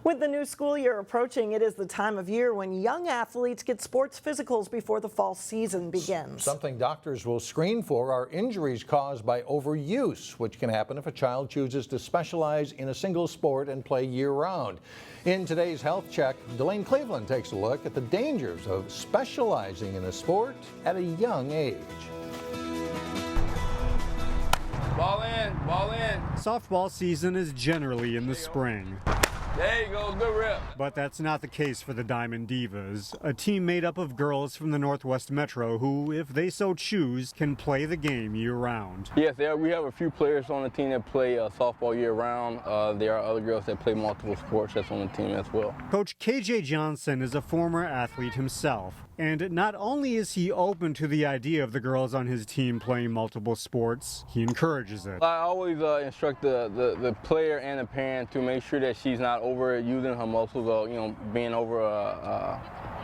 With the new school year approaching, it is the time of year when young athletes get sports physicals before the fall season begins. Something doctors will screen for are injuries caused by overuse, which can happen if a child chooses to specialize in a single sport and play year-round. In today's Health Check, Delane Cleveland takes a look at the dangers of specializing in a sport at a young age. Ball in, ball in. Softball season is generally in the spring. There you go, good rip. But that's not the case for the Diamond Divas, a team made up of girls from the Northwest Metro who, if they so choose, can play the game year-round. Yes, we have a few players on the team that play softball year-round. There are other girls that play multiple sports that's on the team as well. Coach KJ Johnson is a former athlete himself, and not only is he open to the idea of the girls on his team playing multiple sports, he encourages it. I always instruct the player and the parent to make sure that she's not overusing her muscles or being over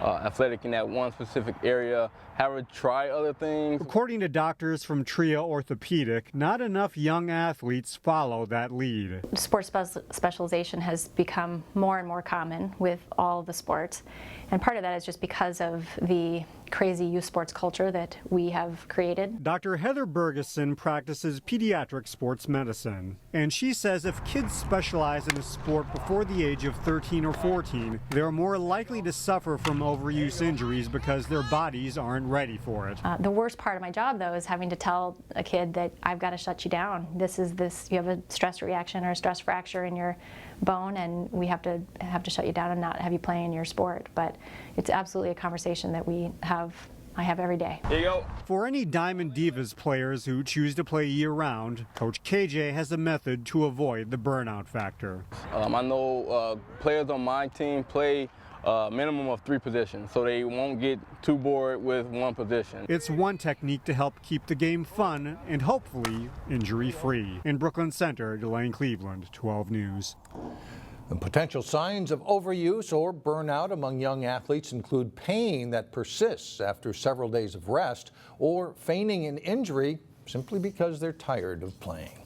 athletic in that one specific area. Have her try other things. According to doctors from Tria Orthopaedic, not enough young athletes follow that lead. Sports specialization has become more and more common with all the sports, and part of that is just because of the crazy youth sports culture that we have created. Dr. Heather Bergeson practices pediatric sports medicine, and she says if kids specialize in a sport before the age of 13 or 14, they're more likely to suffer from overuse injuries because their bodies aren't ready for it. The worst part of my job, though, is having to tell a kid that I've got to shut you down. You have a stress reaction or a stress fracture in your bone, and we have to shut you down and not have you play in your sport. But it's absolutely a conversation that I have every day. Here you go. For any Diamond Divas players who choose to play year-round, Coach KJ has a method to avoid the burnout factor. I know players on my team play minimum of 3 positions, so they won't get too bored with one position. It's one technique to help keep the game fun and hopefully injury-free. In Brooklyn Center, Delane Cleveland, 12 News. And potential signs of overuse or burnout among young athletes include pain that persists after several days of rest or feigning an injury simply because they're tired of playing.